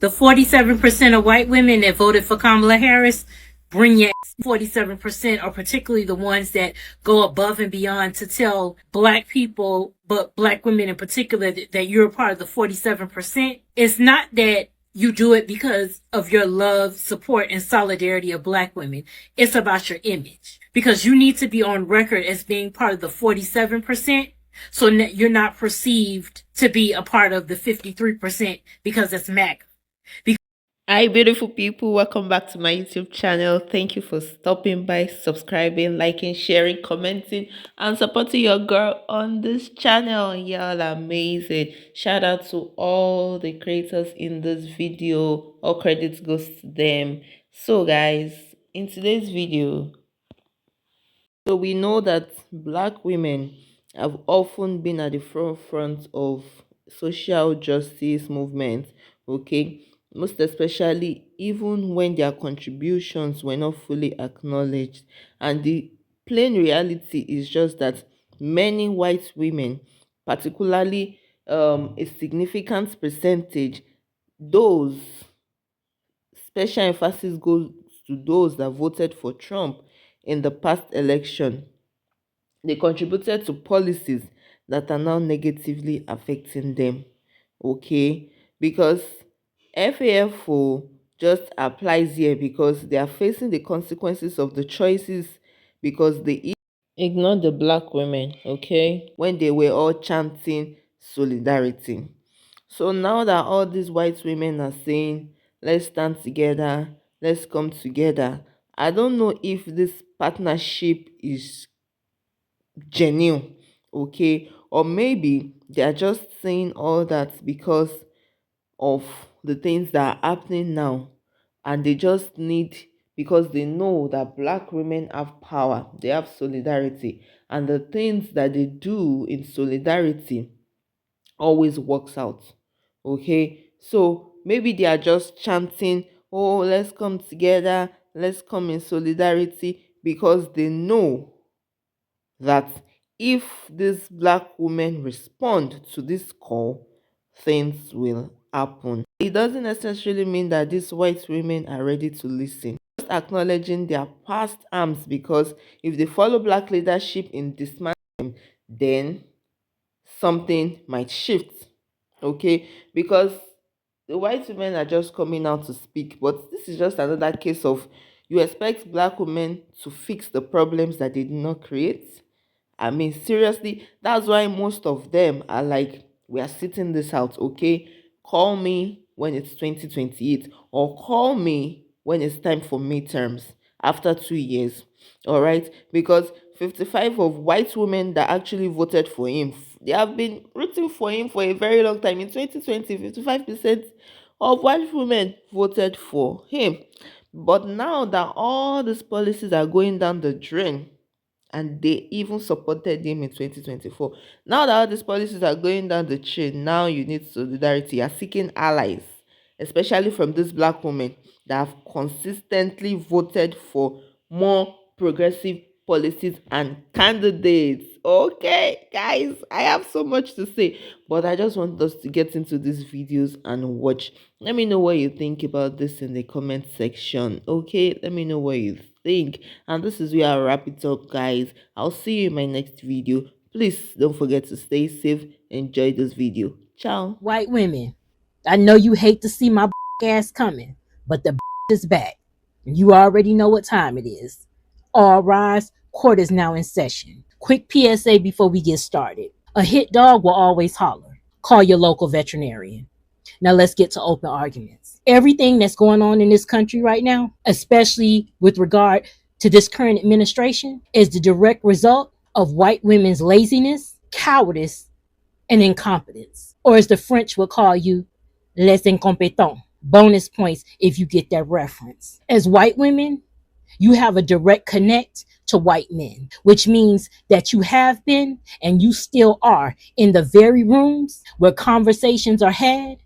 The 47% of white women that voted for Kamala Harris, bring your 47% are particularly the ones that go above and beyond to tell black people, but black women in particular, that you're a part of the 47%. It's not that you do it because of your love, support, and solidarity of black women. It's about your image. Because you need to be on record as being part of the 47%, so you're not perceived to be a part of the 53% because it's MAGA. Hi, beautiful people. Welcome back to my YouTube channel. Thank you for stopping by, subscribing, liking, sharing, commenting, and supporting your girl on this channel. Y'all amazing. Shout out to all the creators in this video. All credits goes to them. So, guys, in today's video, so we know that black women have often been at the forefront of social justice movements, okay? Most especially even when their contributions were not fully acknowledged. And the plain reality is just that many white women, particularly a significant percentage, those special emphasis goes to those that voted for Trump in the past election. They contributed to policies that are now negatively affecting them. Okay? Because FAFO just applies here because they are facing the consequences of the choices because they ignore the black women, okay, when they were all chanting solidarity. So now that all these white women are saying, let's stand together, let's come together, I don't know if this partnership is genuine, okay, or maybe they are just saying all that because of the things that are happening now, and they just need, because they know that black women have power, they have solidarity, and the things that they do in solidarity always works out. Okay, so maybe they are just chanting, oh, let's come together, let's come in solidarity, because they know that if these black women respond to this call, things will happen. It doesn't necessarily mean that these white women are ready to listen. Just acknowledging their past harms, because if they follow black leadership in dismantling them, then something might shift. Okay, because the white women are just coming out to speak, but this is just another case of, you expect black women to fix the problems that they did not create. I mean, seriously, that's why most of them are like, we are sitting this out, okay? Call me when it's 2028, or call me when it's time for midterms after 2 years, all right? Because 55 of white women that actually voted for him, they have been rooting for him for a very long time. In 2020, 55% of white women voted for him. But now that all these policies are going down the drain, and they even supported him in 2024. Now that all these policies are going down the chain, now you need solidarity. You're seeking allies, especially from these black women that have consistently voted for more progressive policies and candidates. Okay, guys, I have so much to say, but I just want us to get into these videos and watch. Let me know what you think about this in the comment section. Okay, let me know what you think. And this is where I wrap it up, guys. I'll see you in my next video. Please don't forget to stay safe. Enjoy this video. Ciao. White women, I know you hate to see my ass coming, but the is back. You already know what time it is. All rise, court is now in session. Quick PSA before we get started. A hit dog will always holler. Call your local veterinarian. Now let's get to open arguments. Everything that's going on in this country right now, especially with regard to this current administration, is the direct result of white women's laziness, cowardice, and incompetence. Or as the French would call you, les incompetents. Bonus points if you get that reference. As white women, you have a direct connect to white men, which means that you have been and you still are in the very rooms where conversations are had,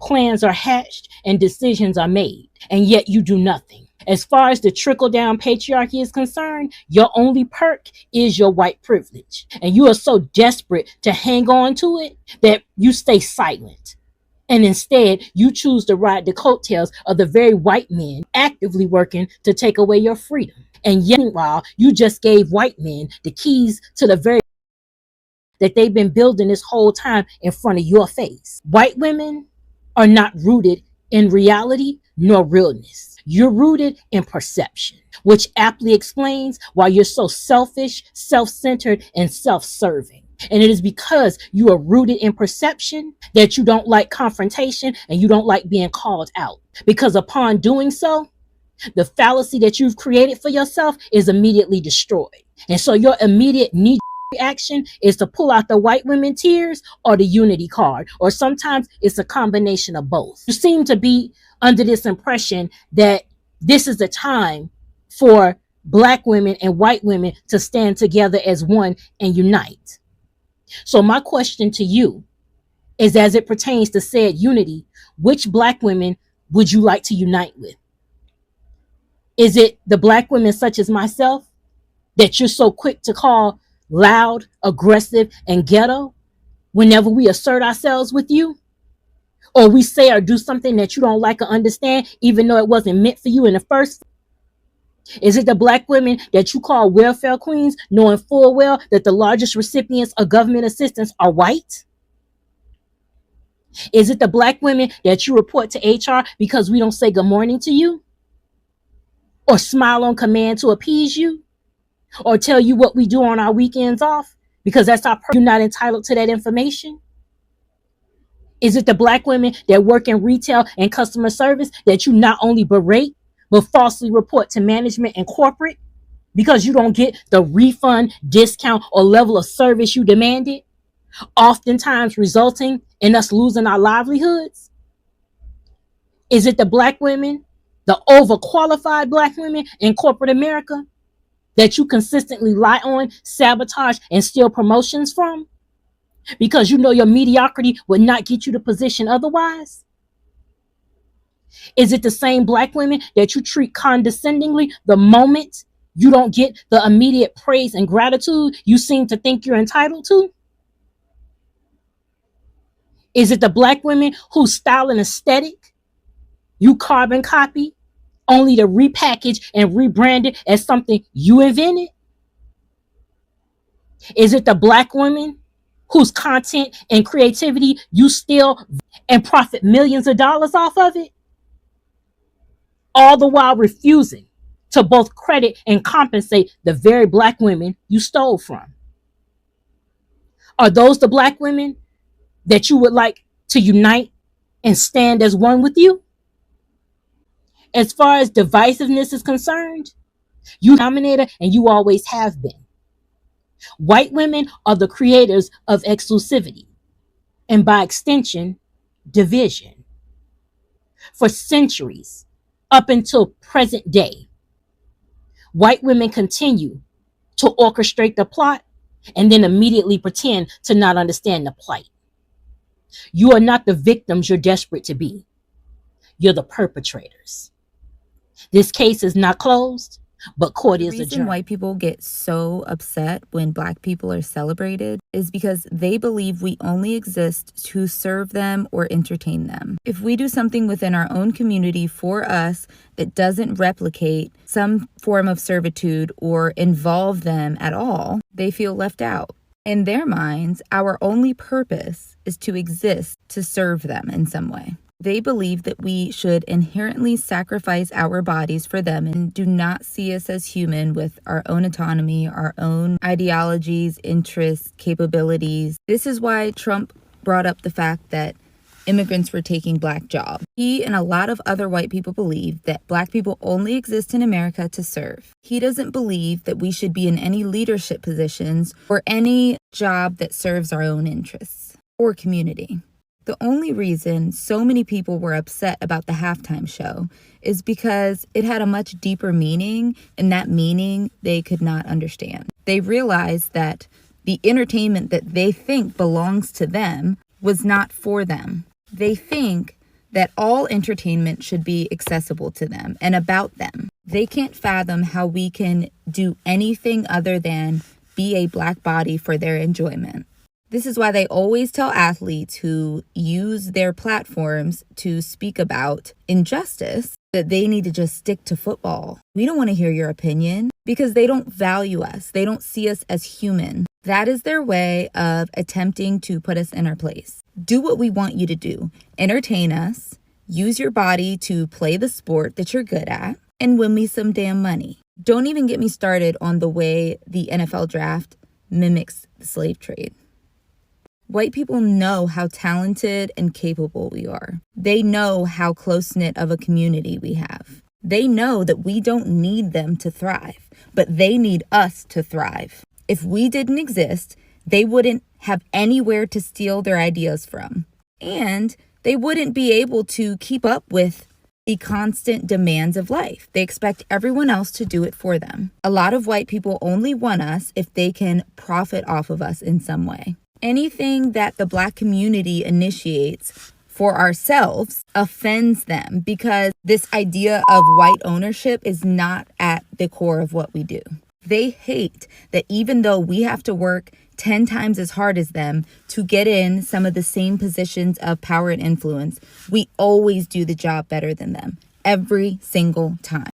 plans are hatched, and decisions are made, and yet you do nothing. As far as the trickle-down patriarchy is concerned, your only perk is your white privilege, and you are so desperate to hang on to it that you stay silent And instead, you choose to ride the coattails of the very white men actively working to take away your freedom. And yet, meanwhile, you just gave white men the keys to the very that they've been building this whole time in front of your face. White women are not rooted in reality nor realness. You're rooted in perception, which aptly explains why you're so selfish, self-centered, and self-serving. And it is because you are rooted in perception that you don't like confrontation and you don't like being called out. Because upon doing so, the fallacy that you've created for yourself is immediately destroyed. And so your immediate knee reaction is to pull out the white women tears or the unity card, or sometimes it's a combination of both. You seem to be under this impression that this is the time for black women and white women to stand together as one and unite. So my question to you is, as it pertains to said unity, which black women would you like to unite with? Is it the black women such as myself that you're so quick to call loud, aggressive, and ghetto whenever we assert ourselves with you? Or we say or do something that you don't like or understand, even though it wasn't meant for you in the first place? Is it the black women that you call welfare queens, knowing full well that the largest recipients of government assistance are white? Is it the black women that you report to HR because we don't say good morning to you? Or smile on command to appease you? Or tell you what we do on our weekends off because that's our you're not entitled to that information? Is it the black women that work in retail and customer service that you not only berate but falsely report to management and corporate because you don't get the refund, discount, or level of service you demanded, oftentimes resulting in us losing our livelihoods? Is it the black women, the overqualified black women in corporate America that you consistently lie on, sabotage, and steal promotions from because you know your mediocrity would not get you the position otherwise? Is it the same black women that you treat condescendingly the moment you don't get the immediate praise and gratitude you seem to think you're entitled to? Is it the black women whose style and aesthetic you carbon copy only to repackage and rebrand it as something you invented? Is it the black women whose content and creativity you steal and profit millions of dollars off of it? All the while refusing to both credit and compensate the very black women you stole from. Are those the black women that you would like to unite and stand as one with you? As far as divisiveness is concerned, you dominator and you always have been. White women are the creators of exclusivity and by extension, division. For centuries, up until present day, white women continue to orchestrate the plot and then immediately pretend to not understand the plight. You are not the victims you're desperate to be. You're the perpetrators. This case is not closed, but court is adjourned. The reason white people get so upset when black people are celebrated is because they believe we only exist to serve them or entertain them. If we do something within our own community for us that doesn't replicate some form of servitude or involve them at all, they feel left out. In their minds, our only purpose is to exist to serve them in some way. They believe that we should inherently sacrifice our bodies for them and do not see us as human with our own autonomy, our own ideologies, interests, capabilities. This is why Trump brought up the fact that immigrants were taking black jobs. He and a lot of other white people believe that black people only exist in America to serve. He doesn't believe that we should be in any leadership positions or any job that serves our own interests or community. The only reason so many people were upset about the halftime show is because it had a much deeper meaning, and that meaning they could not understand. They realized that the entertainment that they think belongs to them was not for them. They think that all entertainment should be accessible to them and about them. They can't fathom how we can do anything other than be a black body for their enjoyment. This is why they always tell athletes who use their platforms to speak about injustice that they need to just stick to football. We don't want to hear your opinion because they don't value us. They don't see us as human. That is their way of attempting to put us in our place. Do what we want you to do. Entertain us. Use your body to play the sport that you're good at and win me some damn money. Don't even get me started on the way the NFL draft mimics the slave trade. White people know how talented and capable we are. They know how close-knit of a community we have. They know that we don't need them to thrive, but they need us to thrive. If we didn't exist, they wouldn't have anywhere to steal their ideas from. And they wouldn't be able to keep up with the constant demands of life. They expect everyone else to do it for them. A lot of white people only want us if they can profit off of us in some way. Anything that the Black community initiates for ourselves offends them because this idea of white ownership is not at the core of what we do. They hate that even though we have to work 10 times as hard as them to get in some of the same positions of power and influence, we always do the job better than them every single time.